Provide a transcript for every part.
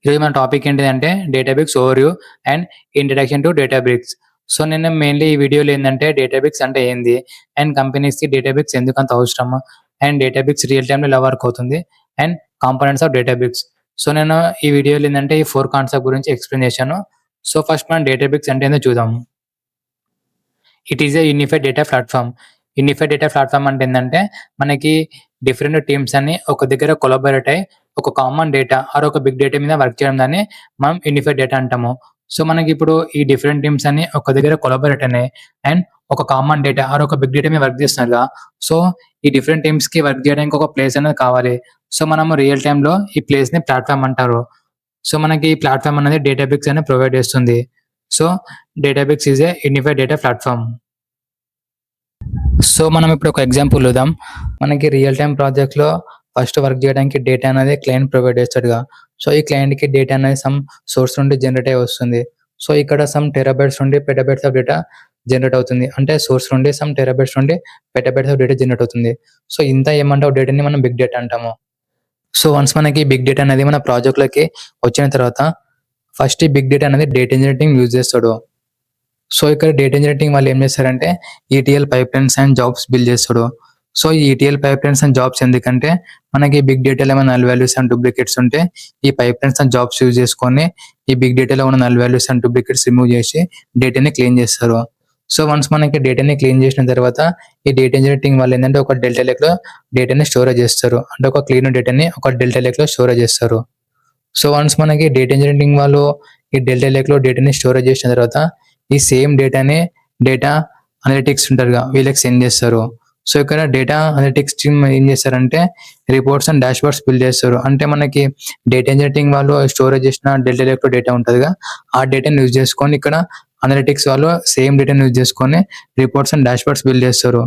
ఈరోజు మన టాపిక్ ఏంటిదంటే database overview and introduction to Databricks. So, నేను మెయిన్‌లీ ఈ వీడియోలో ఏందంటే డేటాబేస్ అంటే ఏంది? అండ్ కంపెనీస్‌కి డేటాబేస్ ఎందుకంత అవసరము? అండ్ డేటాబేస్ రియల్ టైమ్‌లో ఎలా వర్క్ అవుతుంది? And components of database. So, నేను ఈ వీడియోలో ఏందంటే ఈ 4 కాన్సెప్ట్ గురించి ఎక్స్‌ప్లెయిన్ చేశాను. సో, ఫస్ట్ మనం డేటాబేస్ అంటే ఏందో చూద్దాం. It is a unified data platform. Unified data platform అంటే ఏందంటే మనకి డిఫరెంట్ టీమ్స్ అన్ని ఒక దగ్గర కొలాబరేట్ అయ్యి ఒక కామన్ డేటా ఆర్ ఒక బిగ్ డేటా మీద వర్క్ చేయడం దాన్ని మనం యూనిఫైడ్ డేటా అంటాము. సో, మనకిప్పుడు ఈ డిఫరెంట్ టీమ్స్ అన్ని ఒక దగ్గర కొలాబరేట్ అయినాయి అండ్ ఒక కామన్ డేటా ఆర్ ఒక బిగ్ డేటా మీద వర్క్ చేస్తున్నారుగా. సో, ఈ డిఫరెంట్ టీమ్స్‌కి వర్క్ చేయడానికి ఒక ప్లేస్ అనేది కావాలి. సో, మనము రియల్ టైమ్‌లో ఈ ప్లేస్‌ని ప్లాట్‌ఫార్మ్ అంటారు. సో, మనకి ఈ ప్లాట్‌ఫార్మ్ అనేది డేటాబేస్ అనేది ప్రొవైడ్ చేస్తుంది. So, database is a unified data platform. So, మనం ఇప్పుడు ఒక ఎగ్జాంపుల్ చూద్దాం. మనకి రియల్ టైమ్ ప్రాజెక్ట్‌లో ఫస్ట్ వర్క్ చేయడానికి డేటా అనేది క్లయింట్ ప్రొవైడ్ చేస్తాడుగా. సో, ఈ క్లయింట్‌కి డేటా అనేది సమ్ సోర్స్ నుండి జనరేట్ అయ్యి వస్తుంది. సో, ఇక్కడ సమ్ టెరాబైట్స్ నుండి పెటాబైట్స్ ఆఫ్ డేటా జనరేట్ అవుతుంది. అంటే సోర్స్ నుండి సమ్ టెరాబైట్స్ నుండి పెటాబైట్స్ ఆఫ్ డేటా జనరేట్ అవుతుంది. సో, ఇంత అమౌంట్ ఆఫ్ డేటాని మనం బిగ్ డేటా అంటాము. సో, వన్స్ మనకి బిగ్ డేటా అనేది మన ప్రాజెక్ట్‌లోకి వచ్చిన తర్వాత ఫస్ట్ ఈ బిగ్ డేటా అనేది డేటా ఇంజినీరింగ్ యూజ్ చేస్తాడు. సో, ఇక్కడ డేటా ఇంజినీరింగ్ వాళ్ళు ఏం చేస్తారంటే ETL pipelines and jobs build చేస్తాడు. సో, ఈ ఈటీఎల్ పైప్‌లైన్స్ అండ్ జాబ్స్ ఎందుకంటే మనకి బిగ్ డేటాలో ఏమైనా నల్ వాల్యూస్ అండ్ డూప్లికేట్స్ ఉంటే ఈ పైప్‌లైన్స్ అండ్ జాబ్స్ యూజ్ చేసుకొని ఈ బిగ్ డేటాలో ఉన్న null values and duplicates remove చేసి డేటాని క్లీన్ చేస్తారు. సో, వన్స్ మనకి డేటాని క్లీన్ చేసిన తర్వాత ఈ డేటా ఇంజినీరింగ్ వాళ్ళు ఏందంటే ఒక డెల్టా లేక్‌లో డేటాని స్టోరేజ్ చేస్తారు. అంటే ఒక క్లీన్ డేటాని ఒక డెల్టా లేక్‌లో స్టోరేజ్ చేస్తారు. సో, వన్స్ మనకి డేటా ఇంజినీరింగ్ వాళ్ళు ఈ డెల్టా లేక్‌లో డేటాని స్టోరేజ్ చేసిన తర్వాత ఈ సేమ్ డేటాని డేటా అనలిటిక్స్ ఉంటారుగా వీళ్ళకి సెండ్ చేస్తారు. సో, ఇక్కడ డేటా అనలిటిక్స్ టీమ్ ఏం చేస్తారంటే రిపోర్ట్స్ అండ్ డాష్‌బోర్డ్స్ బిల్డ్ చేస్తారు. అంటే మనకి డేటా ఇంజినీరింగ్ వాళ్ళు స్టోరేజ్ చేసిన డెల్టా లేక్‌లో డేటా ఉంటదిగా. ఆ డేటాని యూజ్ చేసుకొని ఇక్కడ అనలిటిక్స్ వాళ్ళు సేమ్ డేటాని యూజ్ చేసుకొని రిపోర్ట్స్ అండ్ డాష్‌బోర్డ్స్ బిల్డ్ చేస్తారు.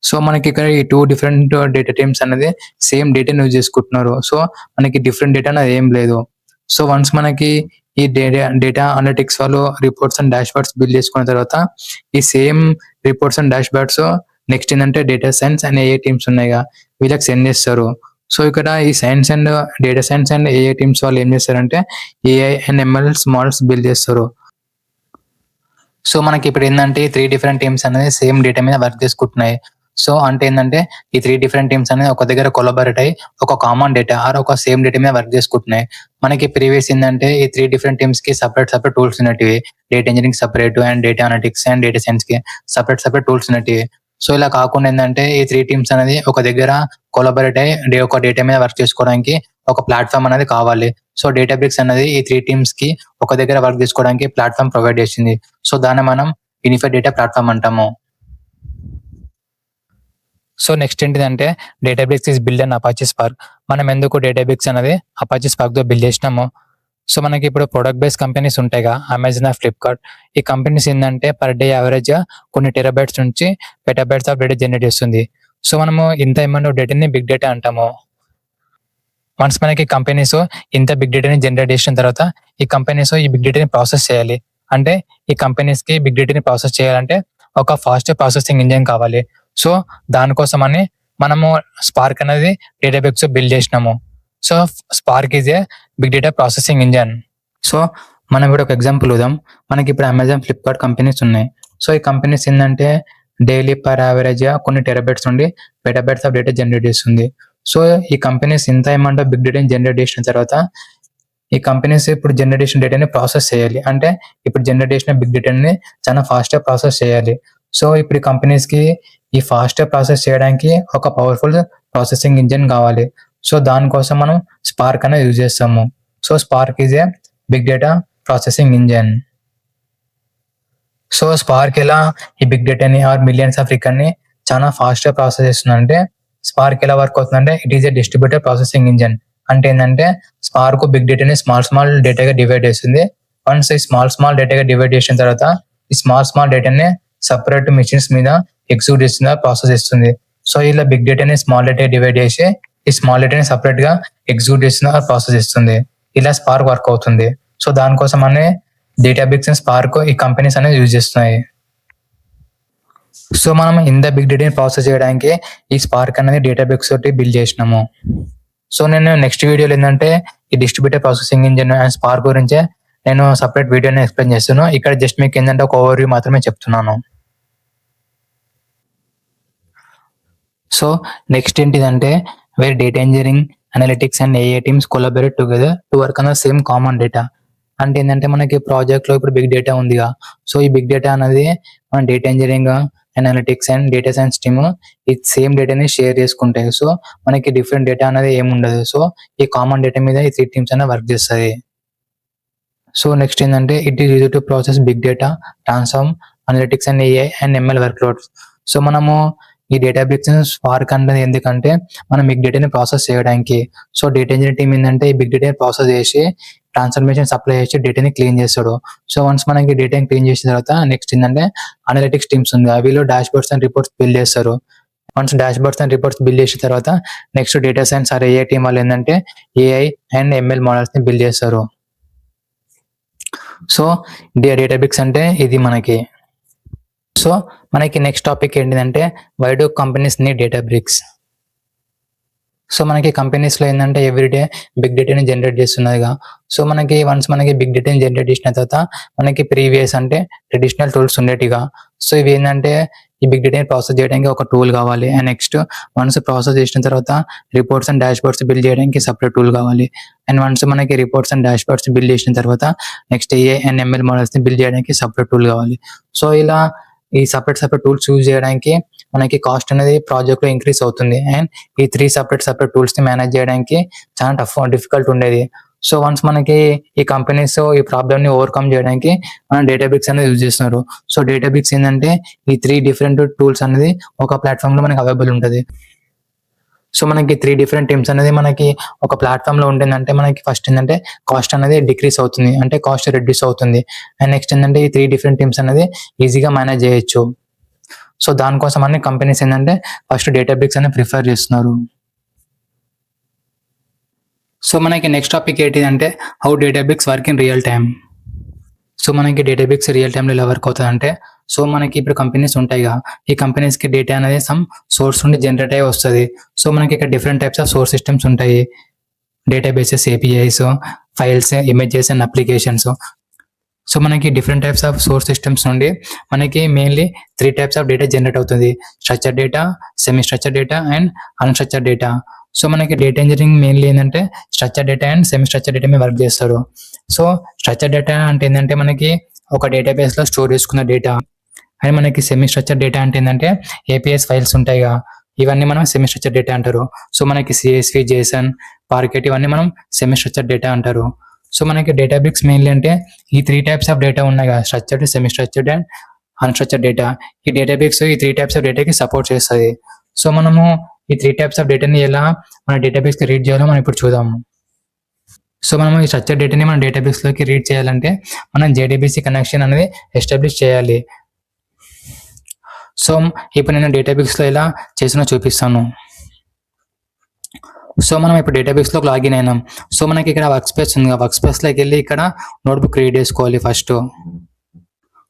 సో, మనకి ఇక్కడ ఈ 2 డిఫరెంట్ డేటా టీమ్స్ అనేది సేమ్ డేటాని యూజ్ చేసుకుంటున్నారు. సో, మనకి డిఫరెంట్ డేటా అనేది ఏం లేదు. సో, వన్స్ మనకి ఈ డేటా అనలిటిక్స్ వాళ్ళు రిపోర్ట్స్ అండ్ డాష్‌బోర్డ్స్ బిల్డ్ చేసుకున్న తర్వాత ఈ same reports and dashboards next ఏందంటే data science and AI teams ఉన్నాయిగా వీళ్ళకి సెండ్ చేస్తారు. సో, ఇక్కడ ఈ science and data science and AI teams వాళ్ళు ఏం చేస్తారంటే AI and MLs models build చేస్తారు. సో, మనకిప్పుడు ఏందంటే ఈ 3 డిఫరెంట్ టీమ్స్ అనేది సేమ్ డేటా మీద వర్క్ చేసుకుంటున్నాయి. సో, అంటే ఏందంటే ఈ 3 డిఫరెంట్ టీమ్స్ అనేది ఒక దగ్గర కొలాబరేట్ అయ్యి ఒక కామన్ డేటా ఆర్ ఒక సేమ్ డేటా మీద వర్క్ చేసుకుంటున్నాయి. మనకి ప్రీవియస్ ఏందంటే ఈ 3 డిఫరెంట్ టీమ్స్‌కి సెపరేట్ టూల్స్ ఉన్నటివి. Data engineering separate and data analytics and data సైన్స్‌కి సెపరేట్ టూల్స్ ఉన్నటివి. సో, ఇలా కాకుండా ఏందంటే ఈ 3 టీమ్స్ అనేది ఒక దగ్గర కొలాబరేట్ అయ్యి ఒక డేటా మీద వర్క్ చేసుకోవడానికి ఒక ప్లాట్‌ఫార్మ్ అనేది కావాలి. సో, డేటాబ్రిక్స్ అనేది ఈ 3 టీమ్స్‌కి ఒక దగ్గర వర్క్ చేసుకోవడానికి ప్లాట్‌ఫార్మ్ ప్రొవైడ్ చేసింది. సో, దాన్ని మనం యూనిఫైడ్ డేటా ప్లాట్‌ఫార్మ్ అంటాము. సో, నెక్స్ట్ ఏంటిదంటే database is build on Apache spark. మనం ఎందుకు డేటాబేస్ అనేది అపాచీ స్పార్క్‌తో బిల్డ్ చేసినాము. సో, మనకి ఇప్పుడు ప్రొడక్ట్ బేస్డ్ కంపెనీస్ ఉంటాయిగా అమెజాన్, ఫ్లిప్‌కార్ట్. ఈ కంపెనీస్ ఏందంటే పర్ డే యావరేజ్‌గా కొన్ని టెరాబైట్స్ నుంచి పెటాబైట్స్ ఆఫ్ డేటా జనరేట్ చేస్తుంది. సో, మనము ఇంత అమౌంట్ ఆఫ్ డేటాని బిగ్ డేటా అంటాము. వన్స్ మనకి కంపెనీస్ ఇంత బిగ్ డేటాని జనరేట్ చేసిన తర్వాత ఈ కంపెనీస్ ఈ బిగ్ డేటాని ప్రాసెస్ చేయాలి. అంటే ఈ కంపెనీస్‌కి బిగ్ డేటాని ప్రాసెస్ చేయాలంటే ఒక ఫాస్ట్ ప్రాసెసింగ్ ఇంజిన్ కావాలి. సో, దానికోసమని మనము స్పార్క్ అనేది డేటాబేస్ బిల్డ్ చేసినాము. So, Spark is a big data processing engine. So, మనం ఇప్పుడు ఒక ఎగ్జాంపుల్ చూద్దాం. మనకి ఇప్పుడు అమెజాన్, ఫ్లిప్‌కార్ట్ కంపెనీస్ ఉన్నాయి. సో, ఈ కంపెనీస్ ఏందంటే డైలీ పర్ యావరేజ్‌గా కొన్ని టెరాబైట్స్ నుండి పెటాబైట్స్ ఆఫ్ డేటా జనరేట్ చేస్తుంది. సో, ఈ కంపెనీస్ ఇంత అమౌంట్ ఆఫ్ బిగ్ డేటాని జనరేట్ చేసిన తర్వాత ఈ కంపెనీస్ ఇప్పుడు జనరేట్ చేసిన డేటాని ప్రాసెస్ చేయాలి. అంటే ఇప్పుడు జనరేట్ చేసిన బిగ్ డేటాని చాలా ఫాస్ట్‌గా ప్రాసెస్ చేయాలి. సో, ఇప్పుడు ఈ కంపెనీస్‌కి ఈ ఫాస్ట్‌గా ప్రాసెస్ చేయడానికి ఒక పవర్‌ఫుల్ ప్రాసెసింగ్ ఇంజిన్ కావాలి. సో, దానికోసం మనం స్పార్క్ అనేది యూజ్ చేస్తాము. So, Spark is a big data processing engine. So, Spark ఎలా ఈ బిగ్ డేటాని ఆర్ మిలియన్స్ ఆఫ్ రికార్డ్‌ని చాలా ఫాస్ట్‌గా ప్రాసెస్ చేస్తుందంటే స్పార్క్ ఎలా వర్క్ అవుతుందంటే it is a distributed processing engine. అంటే ఏందంటే స్పార్క్ బిగ్ డేటాని స్మాల్ డేటాగా డివైడ్ చేస్తుంది. వన్స్ ఈ స్మాల్ డేటాగా డివైడ్ చేసిన తర్వాత ఈ స్మాల్ డేటాని సెపరేట్ మెషిన్స్ మీద ఎగ్జిక్యూట్ చేస్తుందా ప్రాసెస్ చేస్తుంది. సో, ఇలా బిగ్ డేటాని స్మాల్ డేటా డివైడ్ చేసి ఈ స్మాల్ డేటాని సెపరేట్‌గా ఎగ్జిక్యూట్ చేస్తుందా ప్రాసెస్ చేస్తుంది. ఇలా స్పార్క్ వర్క్ అవుతుంది. సో, దానికోసమనే డేటాబేస్ అండ్ స్పార్క్ ఈ కంపెనీస్ అనేది యూజ్ చేస్తున్నాయి. సో, మనం ఇంత బిగ్ డేటాని ప్రాసెస్ చేయడానికి ఈ స్పార్క్ అనేది డేటాబేస్ తోటి బిల్డ్ చేసినాము. సో, నేను నెక్స్ట్ వీడియోలో ఏందంటే ఈ distributed processing engine and spark గురించే నేను సపరేట్ వీడియోని ఎక్స్ప్లెయిన్ చేస్తున్నాను. ఇక్కడ జస్ట్ మీకు ఏంటంటే ఒక ఓవర్వ్యూ మాత్రమే చెప్తున్నాను. సో నెక్స్ట్ ఏంటిదంటే where data engineering, analytics and AI teams collaborate together to work on the same common data. అంటే ఏంటంటే మనకి ప్రాజెక్ట్ లో ఇప్పుడు బిగ్ డేటా ఉందిగా, సో ఈ బిగ్ డేటా అనేది మన data engineering, analytics and data science team ఈ సేమ్ డేటాని షేర్ చేసుకుంటాయి. సో మనకి డిఫరెంట్ డేటా అనేది ఏమి ఉండదు. సో ఈ కామన్ డేటా మీద ఈ 3 టీమ్స్ అనేది వర్క్ చేస్తాయి. సో నెక్స్ట్ ఏంటంటే it is use to process big data, transform, analytics and AI and ML workloads. So మనము ఈ డేటాబ్రిక్స్ స్పార్క్ అనేది ఎందుకంటే మనం బిగ్ డేటాని ప్రాసెస్ చేయడానికి. సో డేటా ఇంజనీర్ టీమ్ ఏంటంటే ఈ బిగ్ డేటాని ప్రాసెస్ చేసి ట్రాన్స్ఫర్మేషన్ సప్లై చేసి డేటాని క్లీన్ చేస్తాడు. సో వన్స్ మనకి డేటాని క్లీన్ చేసిన తర్వాత నెక్స్ట్ ఏంటంటే అనలిటిక్స్ టీమ్స్ ఉంది, అవిలో dashboards and reports build చేస్తారు. Once dashboards and reports build చేసిన తర్వాత next data science or AI team వాళ్ళు ఏంటంటే ఏఐ అండ్ ఎంఎల్ మోడల్స్ ని బిల్డ్ చేస్తారు. సో డేటాబ్రిక్స్ అంటే ఇది మనకి. సో మనకి నెక్స్ట్ టాపిక్ ఏంటిదంటే why do companies need Databricks. So మనకి కంపెనీస్ లో ఏంటంటే ఎవ్రీడే బిగ్ డేటాని జనరేట్ చేస్తున్నదిగా. సో మనకి వన్స్ మనకి బిగ్ డేటాని జనరేట్ చేసిన తర్వాత మనకి ప్రీవియస్ అంటే ట్రెడిషనల్ టూల్స్ ఉండేటిగా. సో ఇవి ఏంటంటే ఈ బిగ్ డేటాని ప్రాసెస్ చేయడానికి ఒక టూల్ కావాలి. అండ్ నెక్స్ట్ వన్స్ ప్రాసెస్ చేసిన తర్వాత reports and dash boards build చేయడానికి సపరేట్ టూల్ కావాలి. అండ్ వన్స్ మనకి reports and dash boards build చేసిన తర్వాత next AI and ML models ని బిల్డ్ చేయడానికి సపరేట్ టూల్ కావాలి. సో ఇలా ఈ సపరేట్ టూల్స్ యూజ్ చేయడానికి మనకి కాస్ట్ అనేది ప్రాజెక్ట్ లో ఇంక్రీస్ అవుతుంది. అండ్ ఈ 3 సపరేట్ టూల్స్ ని మేనేజ్ చేయడానికి చాలా డిఫికల్ట్ ఉండేది. సో వన్స్ మనకి ఈ కంపెనీస్ ఈ ప్రాబ్లమ్ ని ఓవర్కమ్ చేయడానికి మనం డేటాబ్రిక్స్ అనేది యూజ్ చేస్తున్నారు. సో డేటాబ్రిక్స్ ఏంటంటే ఈ 3 డిఫరెంట్ టూల్స్ అనేది ఒక ప్లాట్ఫామ్ లో మనకి అవైలబుల్ ఉంటుంది. సో మనకి 3 డిఫరెంట్ టీమ్స్ అనేది మనకి ఒక ప్లాట్ఫామ్ లో ఉంటుందంటే మనకి ఫస్ట్ ఏంటంటే కాస్ట్ అనేది డిక్రీస్ అవుతుంది, అంటే కాస్ట్ రెడ్యూస్ అవుతుంది. అండ్ నెక్స్ట్ ఏంటంటే ఈ 3 డిఫరెంట్ టీమ్స్ అనేది ఈజీగా మేనేజ్ చేయొచ్చు. సో దానికోసం అన్ని కంపెనీస్ ఏంటంటే ఫస్ట్ డేటాబ్రిక్స్ అనేది ప్రిఫర్ చేస్తున్నారు. సో మనకి నెక్స్ట్ టాపిక్ ఏంటిదంటే how Databricks work in real time. So మనకి డేటాబ్రిక్స్ రియల్ టైంలో ఎలా వర్క్ అవుతుంది అంటే, సో మనకి ఇప్పుడు కంపెనీస్ ఉంటాయిగా, ఈ కంపెనీస్ కి డేటా అనేది సమ్ సోర్స్ నుండి జనరేట్ అయ్యి వస్తుంది. సో మనకి ఇక్కడ different types of source systems ఉంటాయి, databases, APIs, files, images and applications. So మనకి different types of source systems నుండి మనకి mainly 3 types of data generate అవుతుంది, structure data, semi structure data and unstructure data. So మనకి data engineering mainly ఏంటంటే structure data and semi structure data మీద work చేస్తారు. So structure data అంటే ఏంటంటే మనకి ఒక డేటాబేస్ లో స్టోర్ చేసుకున్న డేటా. అండ్ మనకి సెమీ స్ట్రక్చర్ డేటా అంటే ఏంటంటే ఏపీఎస్ ఫైల్స్ ఉంటాయిగా, ఇవన్నీ మనం సెమీ స్ట్రక్చర్ డేటా అంటారు. సో మనకి సిఎస్వి, జేసన్, పార్కెట్ ఇవన్నీ మనం సెమీ స్ట్రక్చర్ డేటా అంటారు. సో మనకి డేటాబ్రిక్స్ మెయిన్లీ అంటే ఈ 3 టైప్స్ ఆఫ్ డేటా ఉన్నాయి కదా, structured, semi structured and unstructured data. ఈ డేటాబ్రిక్స్ ఈ 3 టైప్స్ ఆఫ్ డేటాకి సపోర్ట్ చేస్తుంది. సో మనము ఈ 3 టైప్స్ ఆఫ్ డేటాని ఎలా మన డేటాబేస్ కి రీడ్ చేయాలో మనం ఇప్పుడు చూద్దాము. సో మనం ఈ స్ట్రక్చర్ డేటాని మన డేటాబేస్ లోకి రీడ్ చేయాలంటే మనం జేడీబీసీ కనెక్షన్ అనేది ఎస్టాబ్లిష్ చేయాలి. సో ఇప్పుడు నేను డేటాబేస్ లో ఎలా చేసినా చూపిస్తాను. సో మనం ఇప్పుడు డేటాబేస్ లోకి లాగిన్ అయినాం. సో మనకి ఇక్కడ వర్క్ స్పేస్ ఉంది, వర్క్ స్పేస్ లోకి వెళ్ళి ఇక్కడ నోట్బుక్ క్రియేట్ చేసుకోవాలి ఫస్ట్.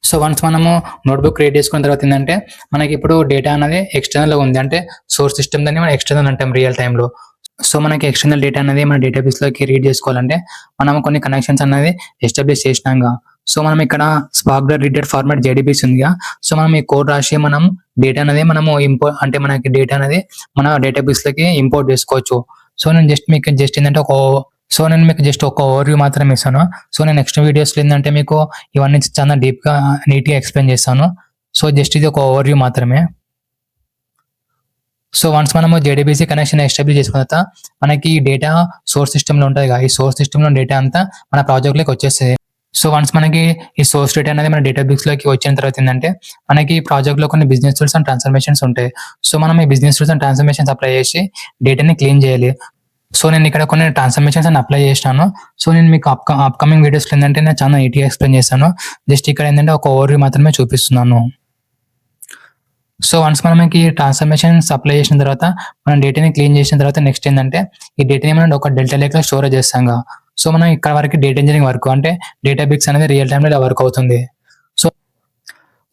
సో వన్స్ మనము నోట్బుక్ క్రియేట్ చేసుకున్న తర్వాత ఏంటంటే మనకి ఇప్పుడు డేటా అనేది ఎక్స్టర్నల్ లో ఉంది, అంటే సోర్స్ సిస్టమ్ దాన్ని మనం ఎక్స్టర్నల్ అంటాం రియల్ టైంలో. సో మనకి ఎక్స్టర్నల్ డేటా అనేది మన డేటాబేస్ లోకి రీడ్ చేసుకోవాలంటే మనం కొన్ని కనెక్షన్స్ అనేది ఎస్టాబ్లిష్ చేసినాక, సో మనం ఇక్కడ స్పార్క్ రీడెడ్ ఫార్మాట్ జేడీబీసీ ఉందిగా, సో మనం ఈ కోడ్ రాసి మనం డేటా అనేది మనము ఇంపోర్ట్ అంటే మనకి డేటా అనేది మన డేటాబేస్ లోకి ఇంపోర్ట్ చేసుకోవచ్చు. సో నేను మీకు ఏంటంటే ఒక ఓవర్వ్యూ మాత్రమే ఇస్తాను. సో నేను నెక్స్ట్ వీడియోస్లో ఏంటంటే మీకు ఇవన్నీ చాలా డీప్గా నీట్గా ఎక్స్ప్లెయిన్ చేస్తాను. సో జస్ట్ ఇది ఒక ఓవర్వ్యూ మాత్రమే. సో వన్స్ మనము జేడీబీసీ కనెక్షన్ ఎస్టాబ్లిష్ చేసుకున్న తర్వాత మనకి డేటా సోర్స్ సిస్టంలో ఉంటుంది కదా, ఈ సోర్స్ సిస్టంలో డేటా అంతా మన ప్రాజెక్ట్లోకి వచ్చేస్తుంది. సో వన్స్ మనకి ఈ సోర్స్ డేటా అనేది మన డేటాబేస్ లోకి వచ్చిన తర్వాత ఏంటంటే మనకి ప్రాజెక్ట్ లో కొన్ని బిజినెస్ టూల్స్ అండ్ ట్రాన్స్ఫర్మేషన్స్ ఉంటాయి. సో మనం ఈ business tools and transformations apply చేసి డేటాని క్లీన్ చేయాలి. సో నేను ఇక్కడ కొన్ని ట్రాన్స్ఫర్మేషన్స్ అని అప్లై చేసినాను. సో నేను మీకు అప్కమింగ్ వీడియోస్లో ఏంటంటే నేను చాలా నీట్గా ఎక్స్ప్లెయిన్ చేస్తాను. జస్ట్ ఇక్కడ ఏంటంటే ఒక ఓవర్వ్యూ మాత్రమే చూపిస్తున్నాను. సో వన్స్ మనకి ట్రాన్స్ఫర్మేషన్స్ అప్లై చేసిన తర్వాత మనం డేటాని క్లీన్ చేసిన తర్వాత నెక్స్ట్ ఏంటంటే ఈ డేటాని మనం ఒక డెల్టా లేక్ లో స్టోరేజ్ చేస్తాం. సో మనం ఇక్కడ వరకు డేటా ఇంజనీరింగ్ వర్క్ అంటే డేటాబేస్ అనేది రియల్ టైంలో వర్క్ అవుతుంది. సో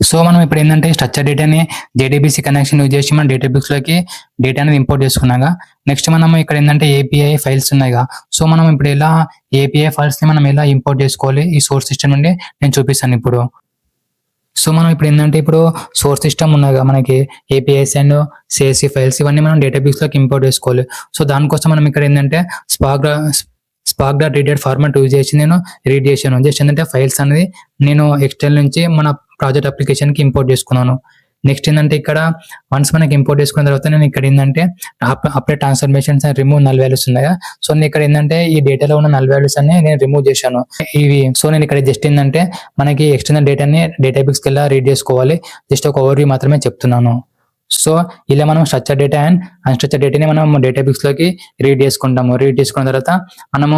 సో మనం ఇప్పుడు ఏంటంటే స్ట్రక్చర్ డేటాని జేడీబీసీ కనెక్షన్ యూజ్ చేసి మన డేటాబేస్లోకి డేటా అనేది ఇంపోర్ట్ చేసుకున్నాగా నెక్స్ట్ మనం ఇక్కడ ఏంటంటే ఏపీఐ ఫైల్స్ ఉన్నాయిగా. సో మనం ఇప్పుడు ఎలా ఏపీఐ ఫైల్స్ని మనం ఎలా ఇంపోర్ట్ చేసుకోవాలి ఈ సోర్స్ సిస్టమ్ నుండి నేను చూపిస్తాను ఇప్పుడు. సో మనం ఇప్పుడు ఏంటంటే ఇప్పుడు సోర్స్ సిస్టమ్ ఉన్నదిగా మనకి ఏపీఐస్ అండ్ సిఎస్సి ఫైల్స్ ఇవన్నీ మనం డేటాబేస్లోకి ఇంపోర్ట్ చేసుకోవాలి. సో దానికోసం మనం ఇక్కడ ఏంటంటే spark dot reader format use చేసి నేను రీడ్ చేశాను. జస్ట్ ఏంటంటే ఫైల్స్ అనేది నేను ఎక్స్టర్నల్ నుంచి మన ప్రాజెక్ట్ అప్లికేషన్కి ఇంపోర్ట్ చేసుకున్నాను. నెక్స్ట్ ఏంటంటే ఇక్కడ వన్స్ మనకి ఇంపోర్ట్ చేసుకున్న తర్వాత నేను ఇక్కడ ఏంటంటే apply transformations and remove null values ఉన్నాయా. సో నేను ఇక్కడ ఏంటంటే ఈ డేటాలో ఉన్న నల్ వాల్యూస్ అన్ని నేను రిమూవ్ చేశాను ఇవి. సో నేను ఇక్కడ జస్ట్ ఏంటంటే మనకి ఎక్స్టర్నల్ డేటాని డేటాబేస్కి ఎలా రీడ్ చేసుకోవాలి జస్ట్ ఒక ఓవర్వ్యూ మాత్రమే చెప్తున్నాను. సో ఇలా మనం స్ట్రక్చర్ డేటా అండ్ అన్స్ట్రక్చర్ డేటాని మనం డేటాబేస్లోకి రీడ్ చేసుకుంటాము. రీడ్ చేసుకున్న తర్వాత మనము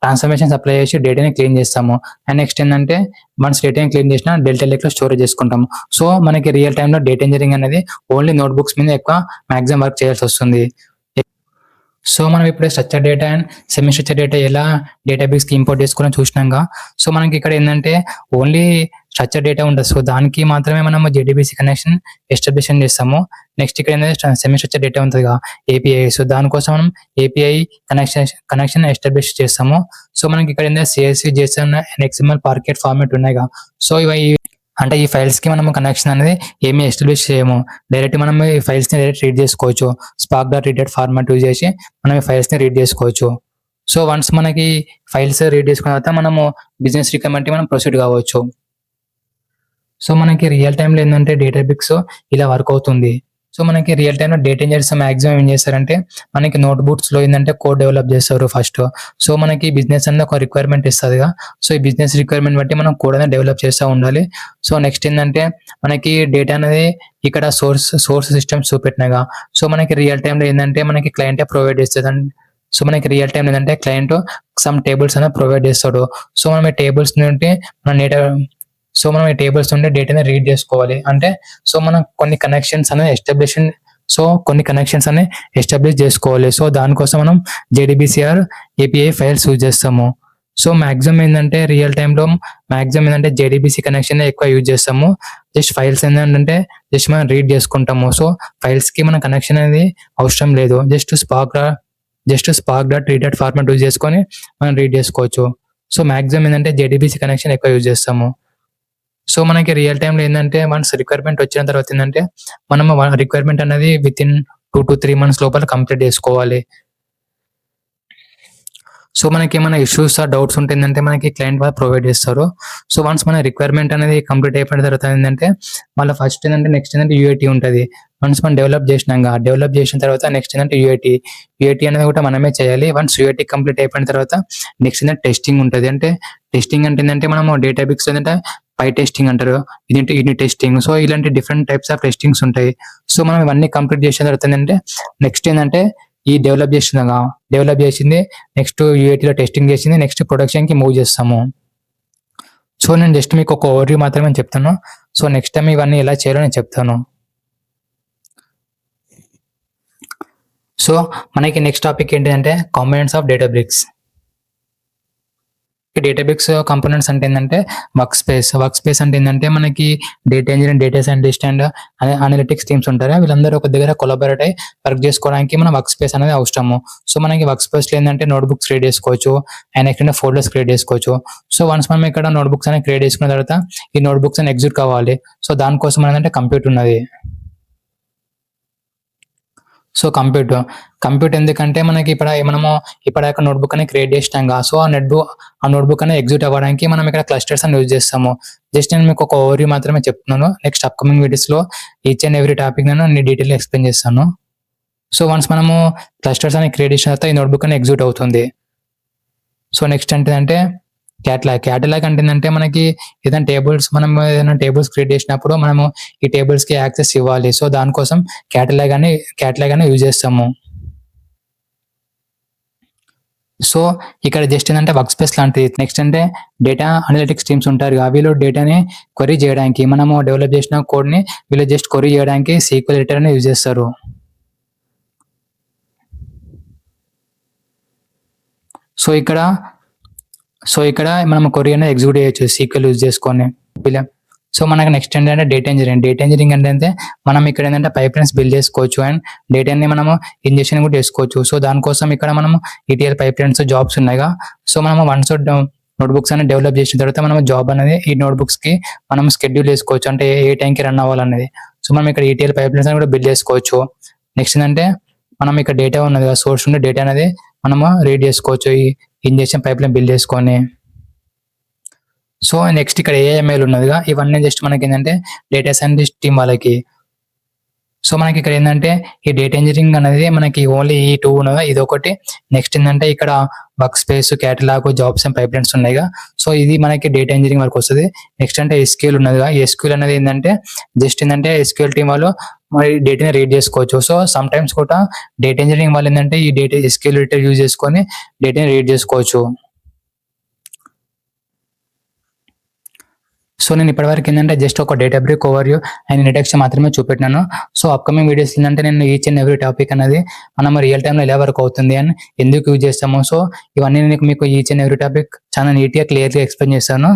ట్రాన్స్ఫర్మేషన్స్ అప్లై చేసి డేటాని క్లీన్ చేస్తాము. అండ్ నెక్స్ట్ ఏంటంటే వన్స్ డేటాని క్లీన్ చేసిన డెల్టా లేక్లో స్టోరేజ్ చేసుకుంటాము. సో మనకి రియల్ టైంలో డేటా ఇంజనీరింగ్ అనేది ఓన్లీ నోట్బుక్స్ మీద ఎక్కువ మ్యాక్సిమం వర్క్ చేయాల్సి వస్తుంది. సో మనం ఇప్పుడు structure data and semi structure data ఎలా డేటాబేస్కి ఇంపోర్ట్ చేసుకోవాలని చూసినాక సో మనకి ఇక్కడ ఏంటంటే ఓన్లీ స్ట్రక్చర్ డేటా ఉంటుంది. సో దానికి మాత్రమే మనం జేడీబీసీ కనెక్షన్ ఎస్టాబ్లిషన్ చేస్తాము. నెక్స్ట్ ఇక్కడ ఏంటంటే సెమీ స్ట్రక్చర్ డేటా ఉంటుంది ఏపీఐ. సో దానికోసం మనం ఏపీఐ కనెక్షన్ ఎస్టాబ్లిష్ చేస్తాము. సో మనకి ఇక్కడ ఏంటంటే CSV JSON and XML parquet format ఉన్నాయి. సో ఇవి అంటే ఈ ఫైల్స్ కి మనం కనెక్షన్ అనేది ఏమీ ఎస్టాబ్లిష్ చేయము. డైరెక్ట్ మనం ఈ ఫైల్స్ ని డైరెక్ట్ రీడ్ చేసుకోవచ్చు. Spark dot reader format use చేసి మనం ఈ ఫైల్స్ ని రీడ్ చేసుకోవచ్చు. సో వన్స్ మనకి ఫైల్స్ రీడ్ చేసుకున్న తర్వాత మనము బిజినెస్ రిక్వైర్మెంట్ మనం ప్రొసీడ్ కావచ్చు. సో మనకి రియల్ టైంలో ఏంటంటే డేటాబేస్ ఇలా వర్క్ అవుతుంది. సో మనకి రియల్ టైంలో డేటా ఇంజనీర్స్ మాక్సిమం ఏం చేస్తారంటే మనకి నోట్బుక్స్ లో ఏంటంటే కోడ్ డెవలప్ చేస్తారు ఫస్ట్. సో మనకి బిజినెస్ అనేది ఒక రిక్వైర్మెంట్ ఇస్తుందిగా. సో ఈ బిజినెస్ రిక్వైర్మెంట్ బట్టి మనం కోడ్ అనేది డెవలప్ చేస్తూ ఉండాలి. సో నెక్స్ట్ ఏంటంటే మనకి డేటా అనేది ఇక్కడ సోర్స్ సిస్టమ్స్ చూపెట్టినగా. సో మనకి రియల్ టైంలో ఏంటంటే మనకి క్లయింటే ప్రొవైడ్ చేస్తుంది. సో మనకి రియల్ టైం ఏంటంటే క్లయింట్ సమ్ టేబుల్స్ అనేది ప్రొవైడ్ చేస్తాడు. సో మనం ఈ టేబుల్స్ నుండి మన టేబుల్స్ నుండి డేటాని రీడ్ చేసుకోవాలి. అంటే సో మనం కొన్ని కనెక్షన్స్ అనేది ఎస్టాబ్లిష్ చేసుకోవాలి. సో దానికోసం మనం జేడీబీసీఆర్ ఏపీఐ ఫైల్స్ యూజ్ చేస్తాము. సో మాక్సిమం ఏంటంటే రియల్ టైంలో మాక్సిమం ఏంటంటే జేడీబీసీ కనెక్షన్ ఎక్కువ యూజ్ చేస్తాము. జస్ట్ ఫైల్స్ ఏంటంటే జస్ట్ మనం రీడ్ చేసుకుంటాము. సో ఫైల్స్ కి మన కనెక్షన్ అనేది అవసరం లేదు. Just spark dot reader format use చేసుకొని మనం రీడ్ చేసుకోవచ్చు. సో మాక్సిమం ఏంటంటే జేడీబీసీ కనెక్షన్ ఎక్కువ యూజ్ చేస్తాము. సో మనకి రియల్ టైంలో ఏంటంటే వన్స్ రిక్వైర్మెంట్ వచ్చిన తర్వాత ఏంటంటే మనం రిక్వైర్మెంట్ అనేది విత్ ఇన్ 2 to 3 months లోపల కంప్లీట్ చేసుకోవాలి. సో మనకి ఏమైనా ఇష్యూస్ డౌట్స్ ఉంటుందంటే మనకి క్లయింట్ వాళ్ళు ప్రొవైడ్ చేస్తారు. సో వన్స్ మన రిక్వైర్మెంట్ అనేది కంప్లీట్ అయిపోయిన తర్వాత ఏంటంటే మళ్ళీ ఫస్ట్ ఏంటంటే నెక్స్ట్ ఏంటంటే యూఐటీ ఉంటుంది. వన్స్ మనం డెవలప్ చేసిన తర్వాత నెక్స్ట్ ఏంటంటే యూఐటీ అనేది కూడా మనమే చేయాలి. వన్స్ యూఐటీ కంప్లీట్ అయిపోయిన తర్వాత నెక్స్ట్ ఏంటంటే టెస్టింగ్ ఉంటుంది. అంటే టెస్టింగ్ అంటే ఏంటంటే మనం డేటాబేస్ ఏంటంటే పై టెస్టింగ్ అంటారు, ఇదేంటి యూనిట్ టెస్టింగ్. సో ఇలాంటి డిఫరెంట్ టైప్స్ ఆఫ్ టెస్టింగ్స్ ఉంటాయి. సో మనం ఇవన్నీ కంప్లీట్ చేసిన తర్వాత ఏంటంటే నెక్స్ట్ ఏంటంటే ఈ డెవలప్ చేసింది నెక్స్ట్ యూఐటీలో టెస్టింగ్ చేసింది నెక్స్ట్ ప్రొడక్షన్కి మూవ్ చేస్తాము. సో నేను జస్ట్ మీకు ఒక ఓవర్వ్యూ మాత్రమే చెప్తాను. సో నెక్స్ట్ టైం ఇవన్నీ ఎలా చేయాలో నేను చెప్తాను. సో మనకి నెక్స్ట్ టాపిక్ ఏంటంటే కాంపోనెంట్స్ ఆఫ్ డేటాబ్రిక్స్. డేటాబేస్ కంపోనెంట్స్ అంటే ఏంటంటే వర్క్ స్పేస్ అంటే ఏంటంటే మనకి data engineering, data scientist and analytics teams ఉంటారు. వీళ్ళందరూ ఒక దగ్గర కొలాబరేట్ అయ్యి వర్క్ చేసుకోవడానికి మన వర్క్ స్పేస్ అనేది అవసరము. సో మనకి వర్క్ స్పేస్ లో ఏంటంటే నోట్బుక్స్ క్రియేట్ చేసుకోవచ్చు అండ్ నెక్స్ట్ ఫోల్డర్స్ క్రియేట్ చేసుకోవచ్చు. సో వన్స్ మనం ఇక్కడ నోట్బుక్స్ అనేది క్రియేట్ చేసుకున్న తర్వాత ఈ నోట్బుక్స్ అని ఎగ్జిక్యూట్ కావాలి. సో దానికోసం ఏంటంటే కంప్యూటర్ ఉన్నది. సో కంప్యూటర్ ఎందుకంటే మనకి మనము ఇప్పటిదాకా నోట్బుక్ అని క్రియేట్ చేసినాం. సో ఆ నోట్బుక్ అనేది ఎగ్జిక్యూట్ అవ్వడానికి మనం ఇక్కడ క్లస్టర్స్ అని యూజ్ చేస్తాము. జస్ట్ నేను మీకు ఒక ఓవర్వ్యూ మాత్రమే చెప్తున్నాను. నెక్స్ట్ అప్కమింగ్ వీడియోస్ లో ఈచ్ అండ్ ఎవ్రీ టాపిక్ నేను డీటెయిల్ ఎక్స్ప్లెయిన్ చేస్తాను. సో వన్స్ మనము క్లస్టర్స్ అని క్రియేట్ చేసిన తర్వాత ఈ నోట్బుక్ అని ఎగ్జిక్యూట్ అవుతుంది. సో నెక్స్ట్ ఏంటంటే క్యాటలాగ్ అంటే ఏంటంటే మనకి ఏదైనా టేబుల్స్ క్రియేట్ చేసినప్పుడు మనము ఈ టేబుల్స్ కి యాక్సెస్ ఇవ్వాలి. సో దానికోసం క్యాటలాగ్ అని యూజ్ చేస్తాము. సో ఇక్కడ జస్ట్ ఏంటంటే వర్క్ స్పేస్ లాంటిది. నెక్స్ట్ అంటే డేటా అనలిటిక్స్ టీమ్స్ ఉంటారు. వీళ్ళు డేటాని క్వరీ చేయడానికి మనము డెవలప్ చేసిన కోడ్ ని వీళ్ళు జస్ట్ క్వరీ చేయడానికి సీక్వెల్ ఎడిటర్ అని యూజ్ చేస్తారు. సో ఇక్కడ మనం క్వరీ అనేది ఎగ్జిక్యూట్ చేయొచ్చు సీక్వెల్ యూజ్ చేసుకొని. సో మనకు నెక్స్ట్ ఏంటంటే డేటా ఇంజనీరింగ్. డేటా ఇంజనీరింగ్ అంటే మనం ఇక్కడ ఏంటంటే పైప్ లైన్స్ బిల్డ్ చేసుకోవచ్చు అండ్ డేటాని మనము ఇంజెక్షన్ కూడా చేసుకోవచ్చు. సో దానికోసం ఇక్కడ మనము ETL పైప్ లైన్స్ జాబ్స్ ఉన్నాయిగా. సో మనము వన్స్ నోట్బుక్స్ అనేది డెవలప్ చేసిన తర్వాత మనం జాబ్ అనేది ఈ నోట్బుక్స్ కి మనం షెడ్యూల్ చేసుకోవచ్చు, అంటే ఏ టైంకి రన్ అవ్వాలనేది. సో మనం ఇక్కడ ETL పైప్ లైన్స్ కూడా బిల్డ్ చేసుకోవచ్చు. నెక్స్ట్ ఏంటంటే మనం ఇక్కడ డేటా ఉన్నది కదా, సోర్స్ నుండి డేటా అనేది మనము రీడ్ చేసుకోవచ్చు ఈ ఇంజెక్షన్ పైప్ లైన్ బిల్డ్ చేసుకొని. సో నెక్స్ట్ ఇక్కడ AML ఉన్నదిగా, ఇవన్నీ జస్ట్ మనకి ఏంటంటే డేటా సైంటిస్ట్ టీమ్ వాళ్ళకి. సో మనకి ఇక్కడ ఏంటంటే ఈ డేటా ఇంజనీరింగ్ అనేది మనకి ఓన్లీ ఈ 2 ఉన్నదా, ఇది ఒకటి. నెక్స్ట్ ఏంటంటే ఇక్కడ work space, catalogue, jobs and pipe lines ఉన్నాయిగా. సో ఇది మనకి డేటా ఇంజనీరింగ్ వరకు వస్తుంది. నెక్స్ట్ అంటే SQL ఉన్నదిగా. SQL అనేది ఏంటంటే జస్ట్ ఏంటంటే SQL టీమ్ వాళ్ళు మరి డేటాని రీడ్ చేసుకోవచ్చు. సో సమ్ టైమ్స్ కూడా డేటా ఇంజనీరింగ్ వాళ్ళు ఏంటంటే ఈ డేటా SQL యూజ్ చేసుకొని డేటాని రీడ్ చేసుకోవచ్చు. సో నేను ఇప్పటివరకు ఏంటంటే జస్ట్ ఒక data break overview and introduction మాత్రమే చూపెట్టినాను. సో అప్కమింగ్ వీడియోస్ ఏంటంటే నేను ఈచ్ అండ్ ఎవ్రీ టాపిక్ అనేది మనం రియల్ టైంలో ఎలా వర్క్ అవుతుంది అని ఎందుకు యూజ్ చేస్తాము, సో ఇవన్నీ మీకు ఈచ్ అండ్ ఎవ్రీ టాపిక్ చాలా నీట్గా క్లియర్గా ఎక్స్ప్లెయిన్ చేస్తాను.